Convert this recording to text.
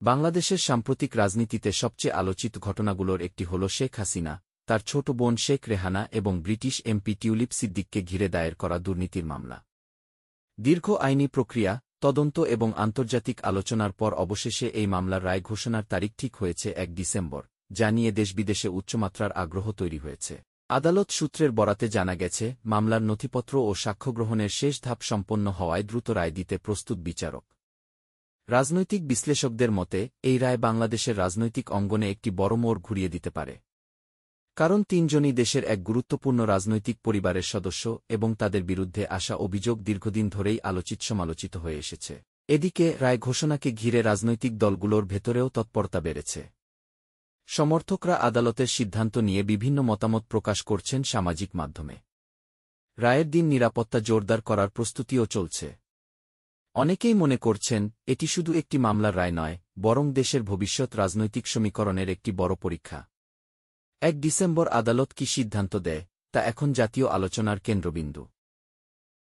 বাংলাদেশের সাম্প্রতিক রাজনীতিতে সবচেয়ে আলোচিত ঘটনাগুলোর একটি হল শেখ হাসিনা, তার ছোট বোন শেখ রেহানা এবং ব্রিটিশ এমপি টিউলিপ সিদ্দিককে ঘিরে দায়ের করা দুর্নীতির মামলা। দীর্ঘ আইনি প্রক্রিয়া, তদন্ত এবং আন্তর্জাতিক আলোচনার পর অবশেষে এই মামলার রায় ঘোষণার তারিখ ঠিক হয়েছে ১ ডিসেম্বর, যা নিয়ে দেশবিদেশে উচ্চমাত্রার আগ্রহ তৈরি হয়েছে। আদালত সূত্রের বরাতে জানা গেছে, মামলার নথিপত্র ও সাক্ষ্যগ্রহণের শেষ ধাপ সম্পন্ন হওয়ায় দ্রুত রায় দিতে প্রস্তুত বিচারক। রাজনৈতিক বিশ্লেষকদের মতে, এই রায় বাংলাদেশের রাজনৈতিক অঙ্গনে একটি বড় মোড় ঘুরিয়ে দিতে পারে। কারণ তিনজনই দেশের এক গুরুত্বপূর্ণ রাজনৈতিক পরিবারের সদস্য এবং তাদের বিরুদ্ধে আসা অভিযোগ দীর্ঘদিন ধরেই সমালোচিত হয়ে এসেছে। এদিকে রায় ঘোষণাকে ঘিরে রাজনৈতিক দলগুলোর ভেতরেও তৎপরতা বেড়েছে। সমর্থকরা আদালতের সিদ্ধান্ত নিয়ে বিভিন্ন মতামত প্রকাশ করছেন সামাজিক মাধ্যমে। রায়ের দিন নিরাপত্তা জোরদার করার প্রস্তুতিও চলছে। অনেকেই মনে করছেন, এটি শুধু একটি মামলার রায় নয়, বরং দেশের ভবিষ্যৎ রাজনৈতিক সমীকরণের একটি বড় পরীক্ষা। ১ ডিসেম্বর আদালত কি সিদ্ধান্ত দেয়, তা এখন জাতীয় আলোচনার কেন্দ্রবিন্দু।